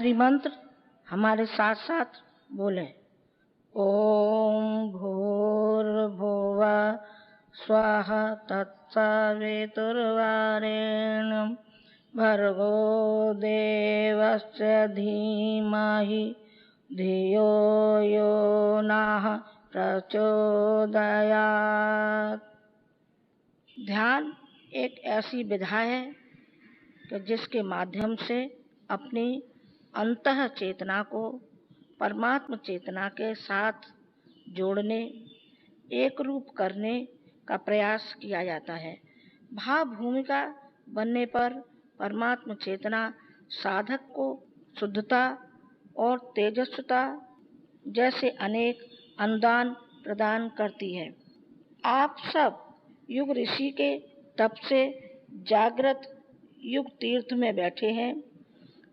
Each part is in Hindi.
त्रिमंत्र हमारे साथ साथ बोले। ओम भूर्भुवः स्वाहा तत्सवितुर्वरेण्यं भर्गो देवस्य धीमहि धियो यो नः प्रचोदयात्। ध्यान एक ऐसी विधा है कि जिसके माध्यम से अपनी अंतः चेतना को परमात्म चेतना के साथ जोड़ने, एक रूप करने का प्रयास किया जाता है। भाव भूमिका बनने पर परमात्म चेतना साधक को शुद्धता और तेजस्विता जैसे अनेक अनुदान प्रदान करती है। आप सब युग ऋषि के तप से जागृत युग तीर्थ में बैठे हैं।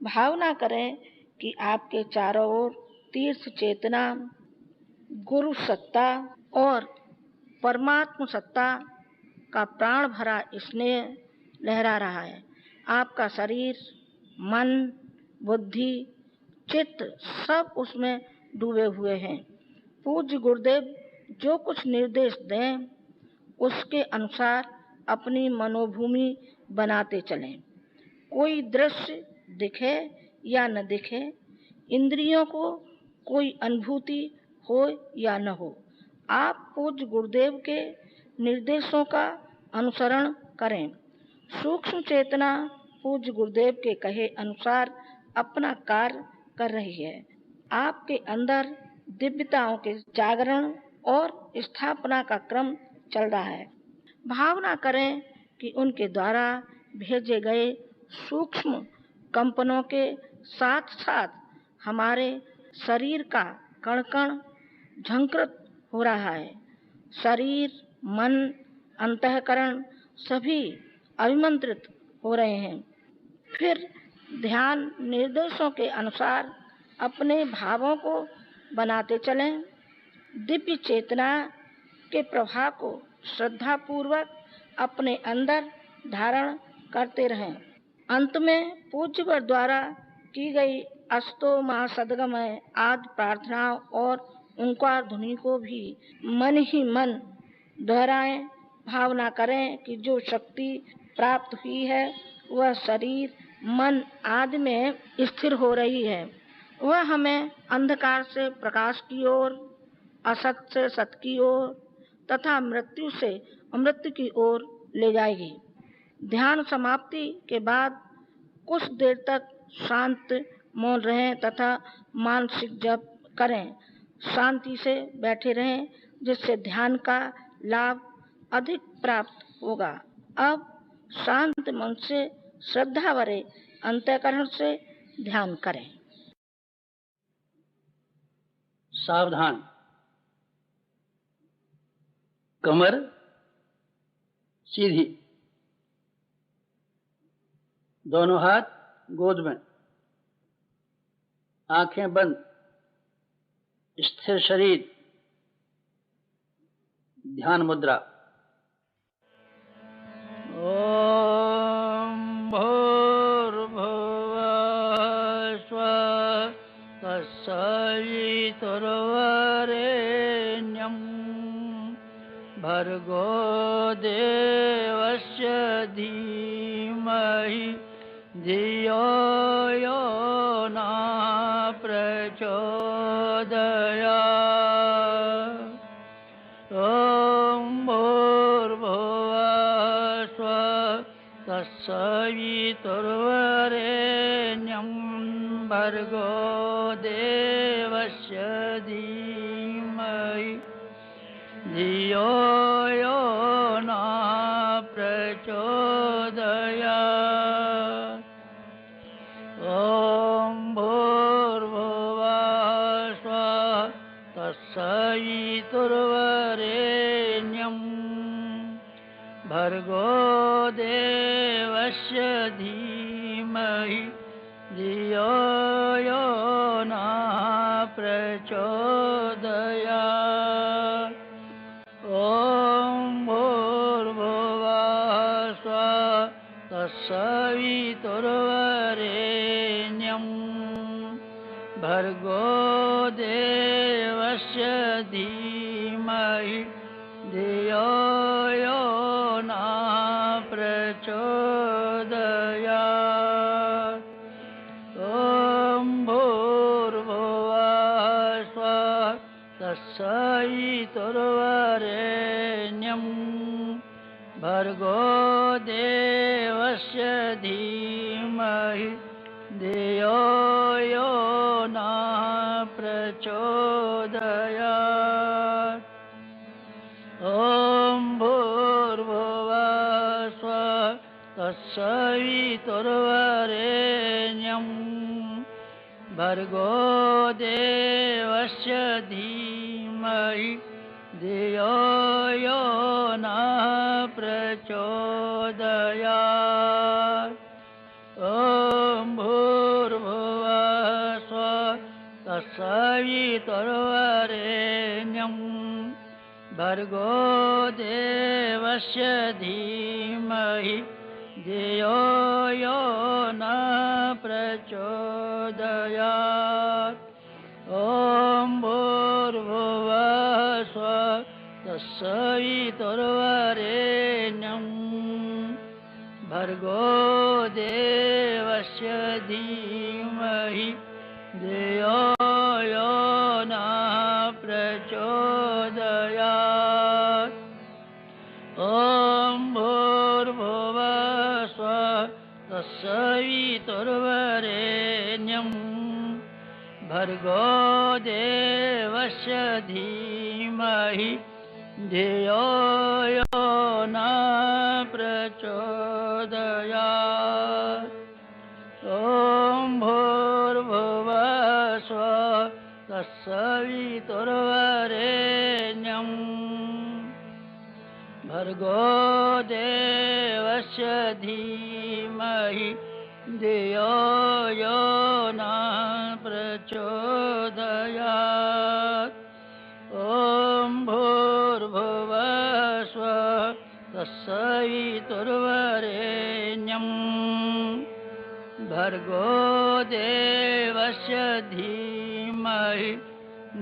भावना करें कि आपके चारों ओर तीर्थ चेतना, गुरु सत्ता और परमात्म सत्ता का प्राण भरा स्नेह लहरा रहा है। आपका शरीर, मन, बुद्धि, चित्त सब उसमें डूबे हुए हैं। पूज्य गुरुदेव जो कुछ निर्देश दें उसके अनुसार अपनी मनोभूमि बनाते चलें। कोई दृश्य दिखे या न दिखे, इंद्रियों को कोई अनुभूति हो या न हो, आप पूज्य गुरुदेव के निर्देशों का अनुसरण करें। सूक्ष्म चेतना पूज्य गुरुदेव के कहे अनुसार अपना कार्य कर रही है। आपके अंदर दिव्यताओं के जागरण और स्थापना का क्रम चल रहा है। भावना करें कि उनके द्वारा भेजे गए सूक्ष्म कंपनों के साथ साथ हमारे शरीर का कण कण झंकृत हो रहा है। शरीर, मन, अंतःकरण सभी अभिमंत्रित हो रहे हैं। फिर ध्यान निर्देशों के अनुसार अपने भावों को बनाते चलें। दिव्य चेतना के प्रभाव को श्रद्धापूर्वक अपने अंदर धारण करते रहें। अंत में पूज्यवर द्वारा की गई अस्तो महासद्गमय आदि प्रार्थनाओं और ओंकार ध्वनि को भी मन ही मन दोहराएं। भावना करें कि जो शक्ति प्राप्त हुई है वह शरीर, मन आदि में स्थिर हो रही है। वह हमें अंधकार से प्रकाश की ओर, असत से सत की ओर तथा मृत्यु से अमृत की ओर ले जाएगी। ध्यान समाप्ति के बाद कुछ देर तक शांत मौन रहें तथा मानसिक जप करें। शांति से बैठे रहें जिससे ध्यान का लाभ अधिक प्राप्त होगा। अब शांत मन से श्रद्धा भरे अंतःकरण से ध्यान करें। सावधान। कमर सीधी, दोनों हाथ गोद में, आंखें बंद, स्थिर शरीर, ध्यान मुद्रा। ओम भूर्भुवः स्वः तत्सवितुर्वरेण्यं भर्गो देवस्य धीमहि धियो यो नः प्रचोदयात्। ओम भूर्भुवः स्वः तत्सवितुर्वरेण्यं भर्गो देवस्य धीमहि धियो यो नः प्रचोदयात्। ओम भूर्भुवः स्वः तत्सवितुर्वरेण्यं भर्गो देवस्य धीमहि धियो यो नः प्रचोदयात्। ओम भूर्भुवः स्वः तत्सवितुर्वरेण्यं भर्गो देवस्य धीमहि धियो यो न प्रचोदयात्। ॐ भूर्भुवः स्वः तत्सवितुर्वरेण्यं भर्गो देवस्य धीमहि धियो यो न प्रचोदयात्। ॐ भूर्भुवः स्वः तत्सवितुर्वरेण्यं भर्गो देवस्य धीमहि धियो यो न प्रचोदयात्। ॐ भूर्भुवः स्वः तत्सवितुर्वरेण्यं भर्गो देवस्य धीमहि धियो यो न प्रचोदयात्। ॐ भूर्भुवः स्वः तत्सवितुर्वरेण्यं भर्गो देवस्य धीमहि धियो यो न प्रचोदयात्। ॐ भूर्भुवः स्वः तत्सवितुर्वरेण्यं भर्गो देवस्य धीमहि धियो यो न प्रचोदयात्। ॐ भूर्भुवः स्वः तत्सवितुर्वरेण्यं भर्गो देवस्य धीमहि धियो यो न प्रचोदयात्। ॐ भूर्भुवः स्वः तत्सवितुर्वरेण्यं भर्गो देवस्य धीमहि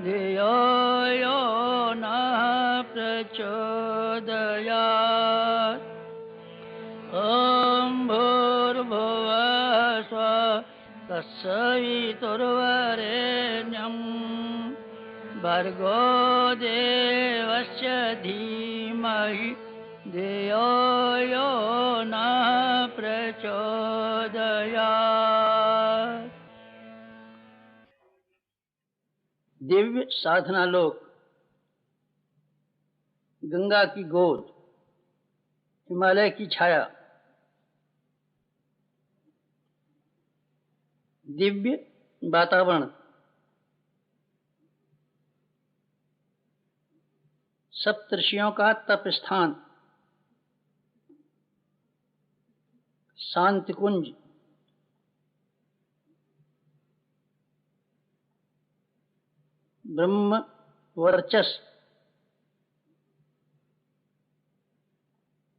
धियो यो न प्रचोदयात्। ॐ भूर्भुवः स्वः तत्सवितुर्वरेण्यं भर्गो देवस्य धीमहि धियो यो न प्रचोदयात्। दिव्य साधना लोक, गंगा की गोद, हिमालय की छाया। दिव्य वातावरण, सप्तऋषियों का तप स्थान, शांति कुंज, ब्रह्म वर्चस,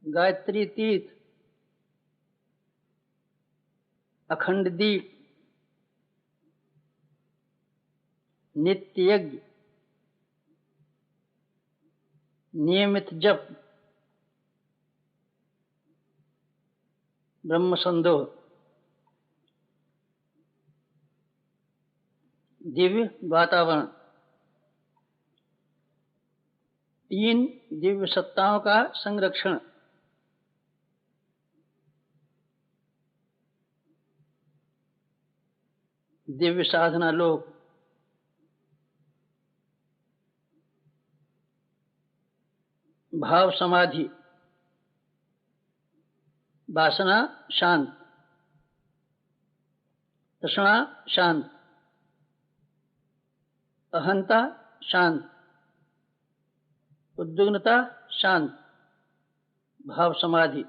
गायत्री तीर्थ, अखंड दीप, नित्य यज्ञ, नियमित जप, ब्रह्म संदोह। दिव्य वातावरण, 3 दिव्य सत्ताओं का संरक्षण। दिव्य साधना लोक, भाव समाधि, वासना शांत, तृष्णा शांत, अहंता शांत, उद्विग्नता शांत, भाव समाधि।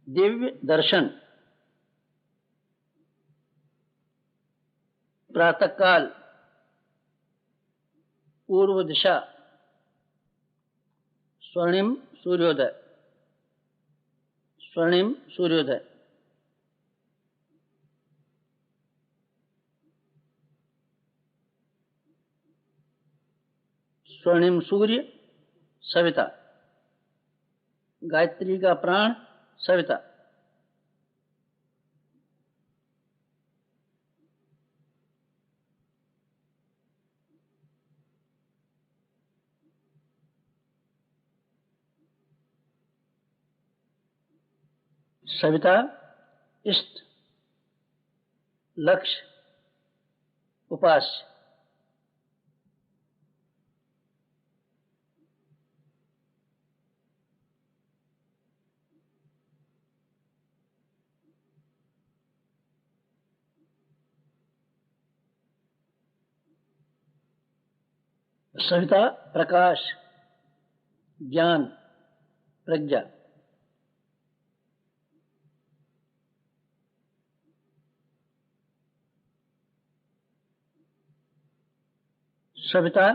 दिव्य दर्शन, प्रातःकाल, पूर्व दिशा, स्वर्णिम सूर्योदय, स्वर्णिम सूर्योदय। स्वर्णिम सूर्य सविता, गायत्री का प्राण सविता। सविता इष्ट, लक्ष्य, उपास्य। सविता प्रकाश, ज्ञान, प्रज्ञा। सविता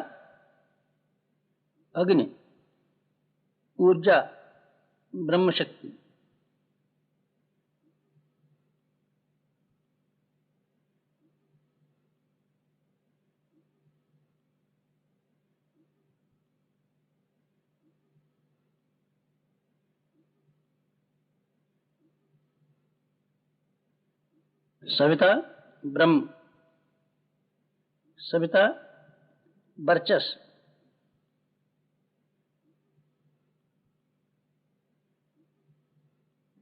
अग्नि, ऊर्जा, ब्रह्म शक्ति। सविता ब्रह्म, सविता वर्चस,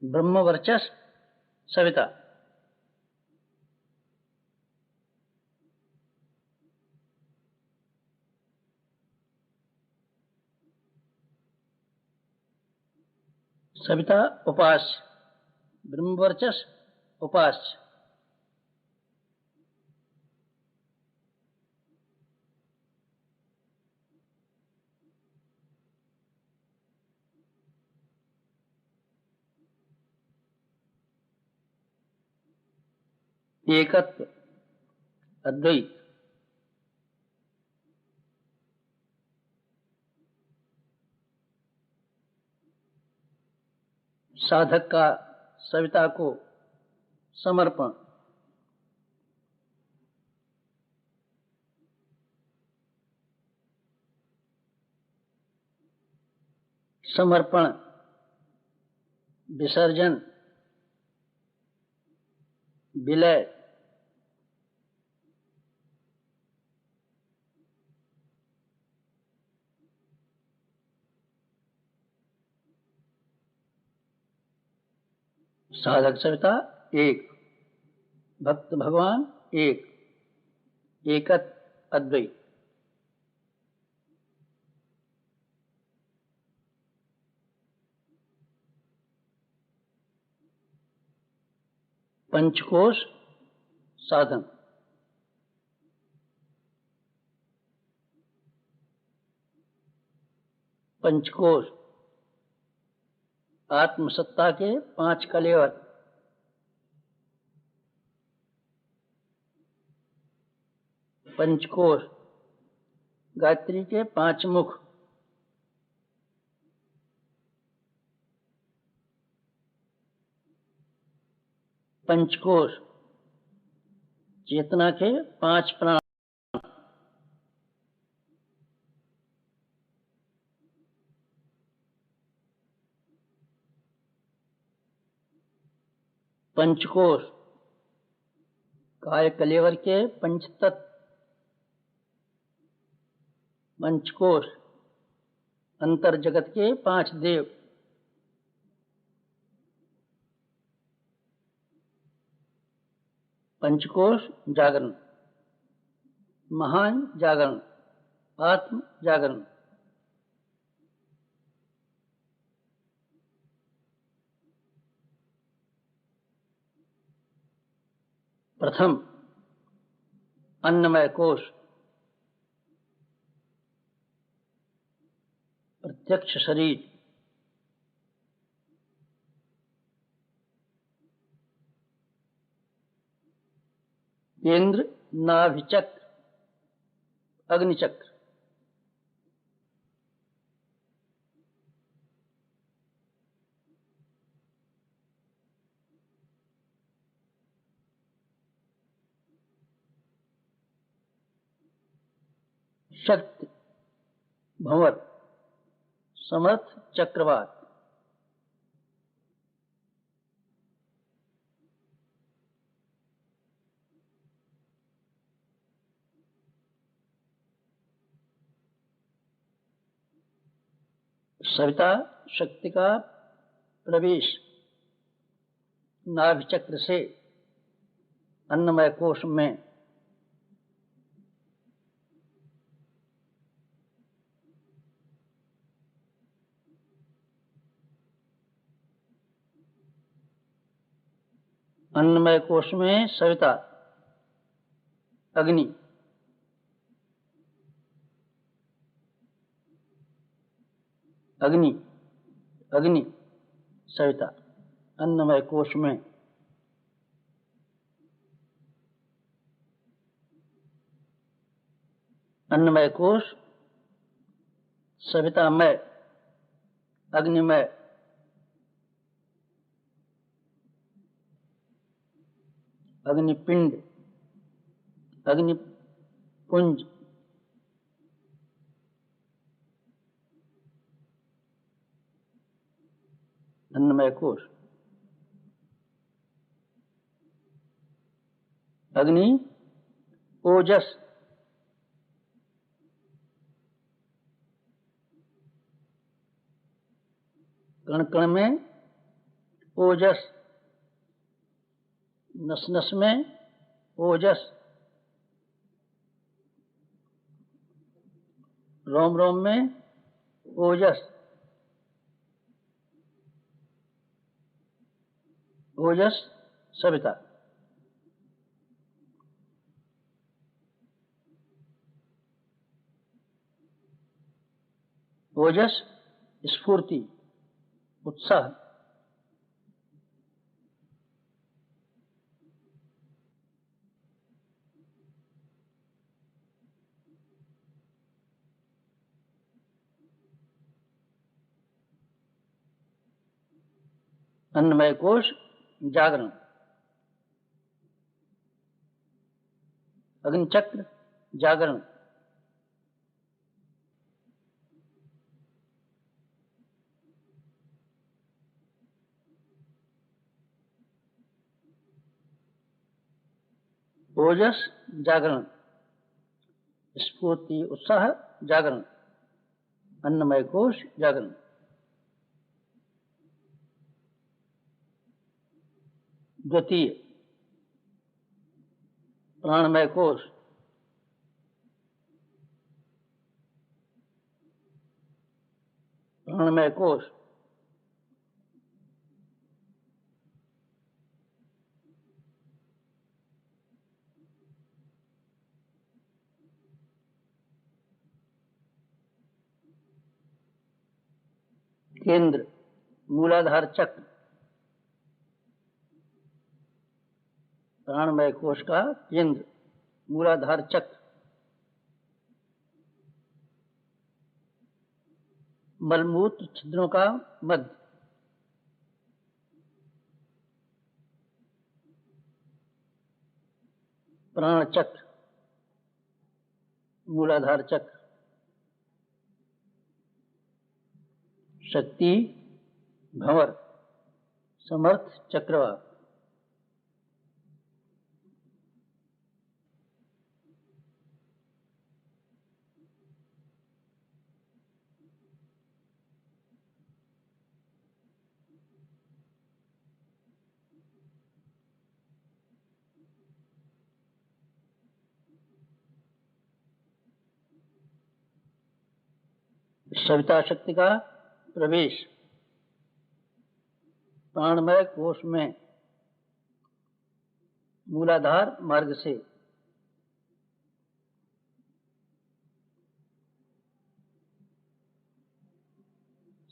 ब्रह्म वर्चस सविता। सविता उपास्य, ब्रह्म वर्चस उपास्य। एकत्व, अद्वैत। साधक का सविता को समर्पण। समर्पण, विसर्जन, विलय। साधक सविता एक, भक्त भगवान एक, एकत अद्वैत। पंचकोश साधन। पंचकोश आत्मसत्ता के 5 कलेवर। पंचकोश गायत्री के 5 मुख। पंचकोश चेतना के 5 प्राण। पंचकोश काय कलेवर के 5 तत्व। पंचकोश अंतर जगत के 5 देव। पंचकोश जागरण, महान जागरण, आत्म जागरण। प्रथम अन्नमय कोश, प्रत्यक्ष शरीर। केंद्र नाभिचक्र, अग्निचक्र। शक्ति, भंवर, समर्थ, चक्रवात। सविता शक्ति का प्रवेश नाभि चक्र से अन्नमय कोश में अन्नमय कोश में सविता अग्नि, अग्नि, अग्नि, सविता अन्नमय कोश में अन्नमय कोश सवितामय, अग्निमय, अग्निपिंड, अग्निपुंज, अन्नमय कोश। अग्नि ओजस, कण कण में ओजस, नस नस में ओजस, रोम रोम में ओजस, ओजस सविता। ओजस स्फूर्ति, उत्साह। अन्नमय कोश जागरण, अग्निचक्र जागरण, ओजस जागरण, स्फूर्ति उत्साह जागरण, अन्नमय कोश जागरण। द्वितीय प्राणमय कोश, प्राणमय कोश, केंद्र मूलाधार चक्र, प्राणमय कोश का केंद्र मूलाधार चक्र, मलमूत्र छिद्रों का मध्य, प्राण चक्र मूलाधार चक्र, शक्ति भंवर, समर्थ चक्रवात। सविता शक्ति का प्रवेश प्राणमय कोश में मूलाधार मार्ग से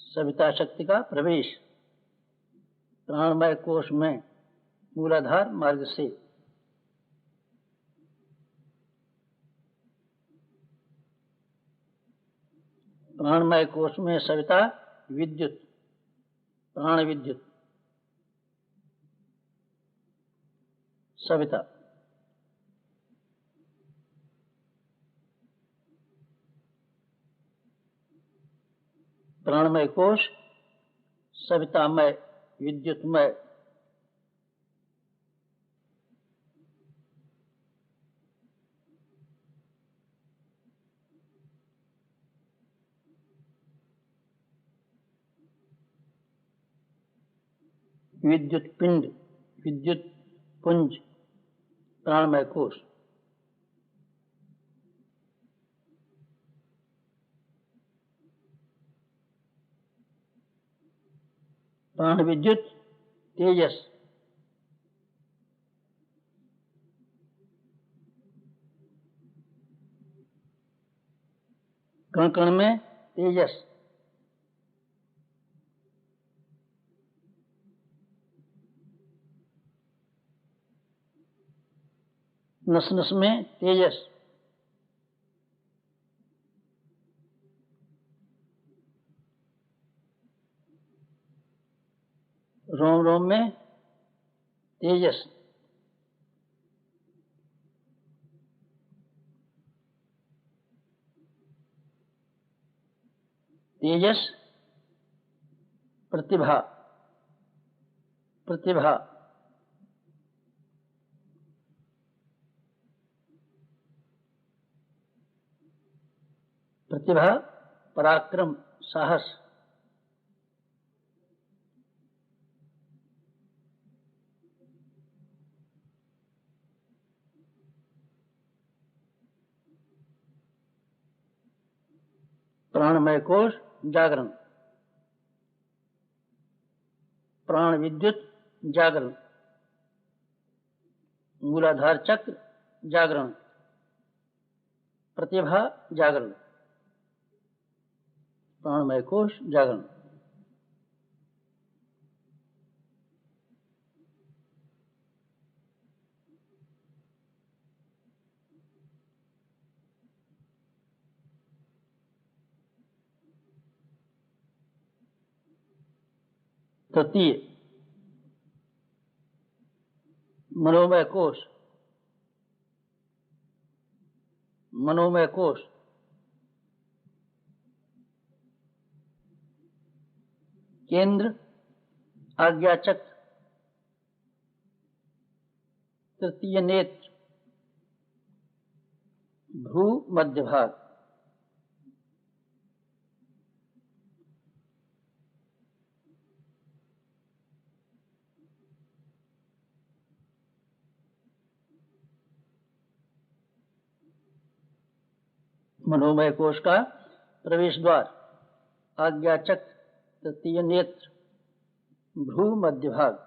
सविता शक्ति का प्रवेश प्राणमय कोश में मूलाधार मार्ग से प्राणमय कोश में सविता विद्युत, प्राण विद्युत, सविता। प्राणमय कोश, सवितामय, विद्युतमय, विद्युत पिंड, विद्युत पुंज, प्राणमय कोश। प्राण विद्युत तेजस, कण कण में तेजस, नस नस में तेजस, रोम रोम में तेजस, तेजस प्रतिभा, प्रतिभा प्रतिभा, पराक्रम, साहस, प्राणमय कोश जागरण, प्राण विद्युत जागरण, मूलाधार चक्र जागरण, प्रतिभा जागरण, प्राणमय कोश जागरण। तृतीय मनोमय कोश, मनोमय कोश, केंद्र आज्ञा चक्र, तृतीय नेत्र, भ्रू मध्य भाग, मनोमय कोश का प्रवेश द्वार, आज्ञा चक्र, तृतीय नेत्र, भ्रू मध्य भाग,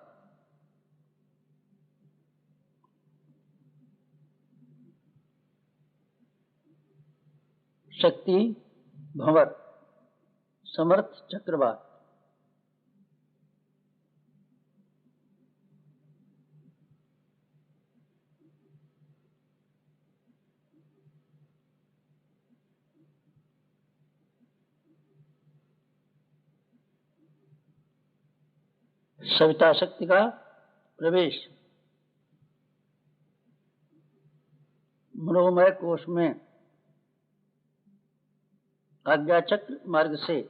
शक्ति भंवर, समर्थ चक्रवात, सविता शक्ति का प्रवेश मनोमय कोश में, आज्ञा चक्र मार्ग से,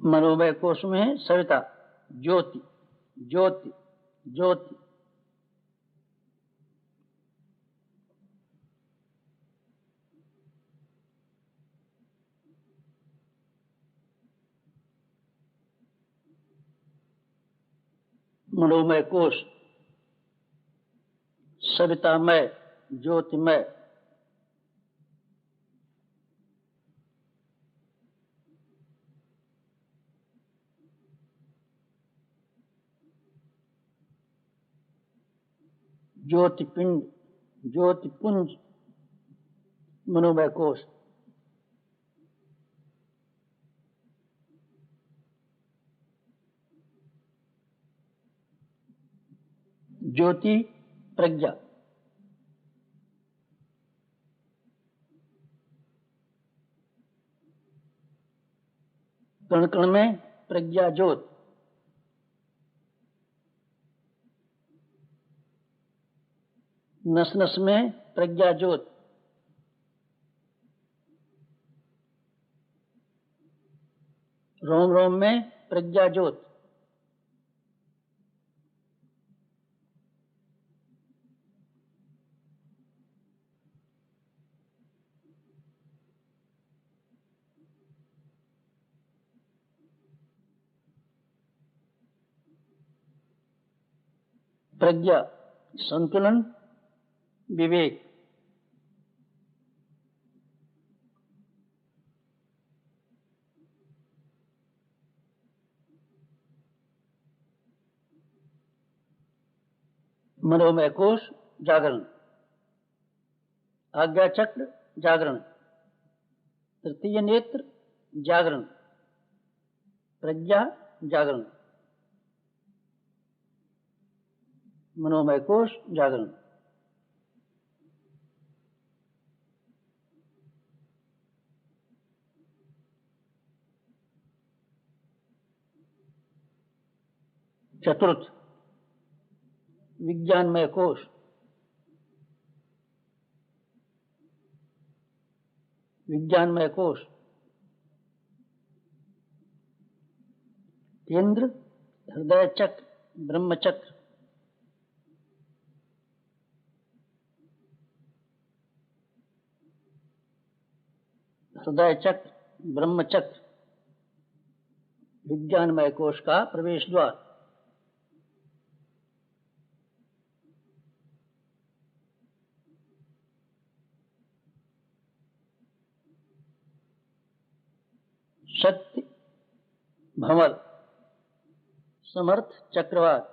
मनोमय कोश में है सविता, ज्योति, ज्योति, ज्योति, मनोमय कोश सवितामय, ज्योतिमय, ज्योतिपिंड, ज्योतिपुंज, मनोमय कोश, ज्योति प्रज्ञा, कण कण में प्रज्ञा ज्योत, नस नस में प्रज्ञा ज्योत, रोम रोम में प्रज्ञा ज्योत, प्रज्ञा संतुलन विवेक, मनोमय कोश जागरण, आज्ञा चक्र जागरण, तृतीय नेत्र जागरण, प्रज्ञा जागरण, मनोमय कोश जागरण। चतुर्थ विज्ञानमय कोश, विज्ञानमय कोश, केंद्र हृदय चक्र ब्रह्म चक्र, हृदय चक्र ब्रह्म चक्र, विज्ञानमय कोश का प्रवेश द्वार। शक्ति भंवर, समर्थ चक्रवात,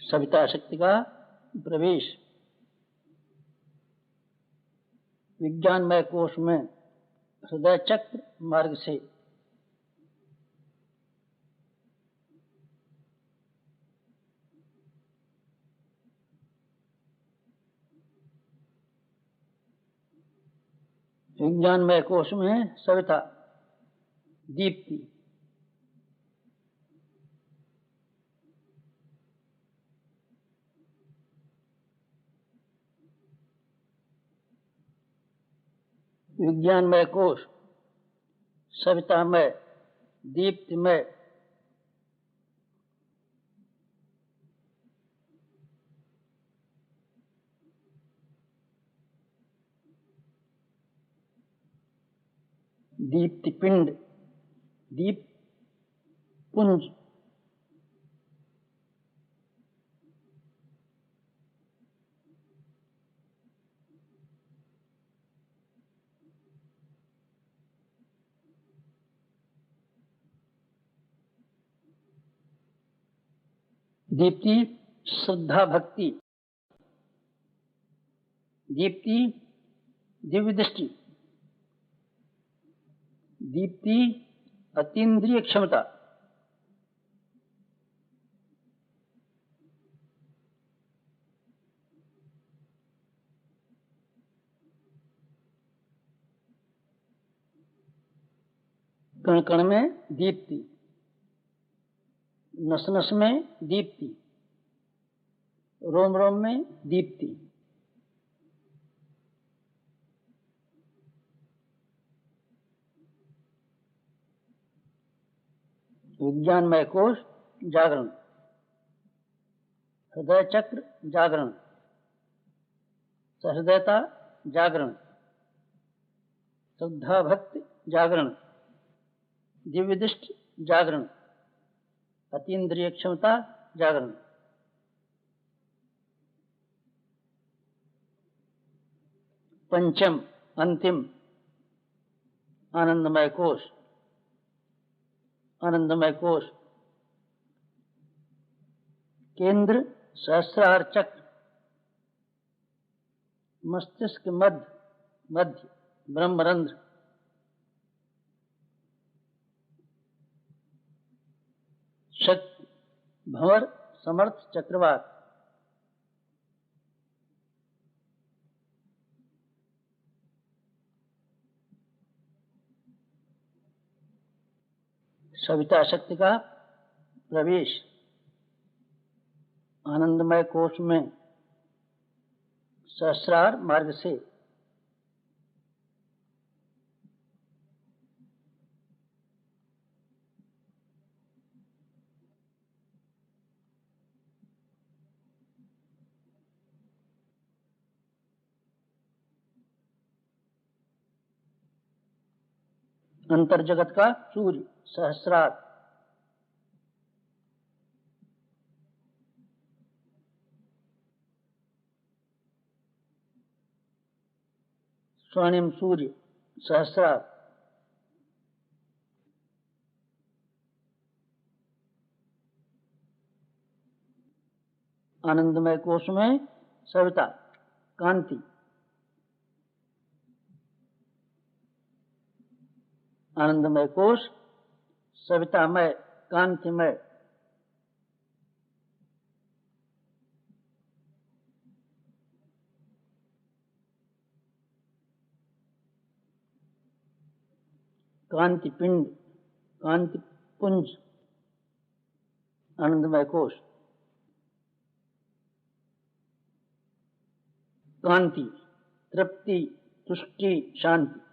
सविता शक्ति का प्रवेश, विज्ञानमय कोश में हृदय चक्र मार्ग से, विज्ञानमय कोश में सविता दीप्ति, विज्ञानमय कोश सवितामय दीप्तिमय, दीप्ति पिंड दीप पुंज, दीप्ति श्रद्धा भक्ति, दीप्ति दिव्य दृष्टि, दीप्ति अतीन्द्रिय क्षमता, कण कण में दीप्ति, नस नस में दीप्ति, रोम रोम में दीप्ति, विज्ञानमय कोश जागरण, हृदय चक्र जागरण, सहृदयता जागरण, श्रद्धा भक्ति जागरण, दिव्य दृष्टि जागरण, अतीन्द्रिय क्षमता जागरण। पंचम अंतिम आनंदमय कोश, आनंदमय कोश केंद्र सहस्रार चक्र, मस्तिष्क मध्य ब्रह्मरंध्र, शक्ति भंवर समर्थ चक्रवात। सविता शक्ति का प्रवेश आनंदमय कोश में सहस्रार मार्ग से। अंतर जगत का सूर्य सहस्रार। स्वर्णिम सूर्य सहस्रार। आनंदमय कोश में सविता कांति। आनंदमय कोश सवितामय कांतिमय। कांति पिंड कांति पुंज आनंदमय कोश। कांति तृप्ति तुष्टि शांति।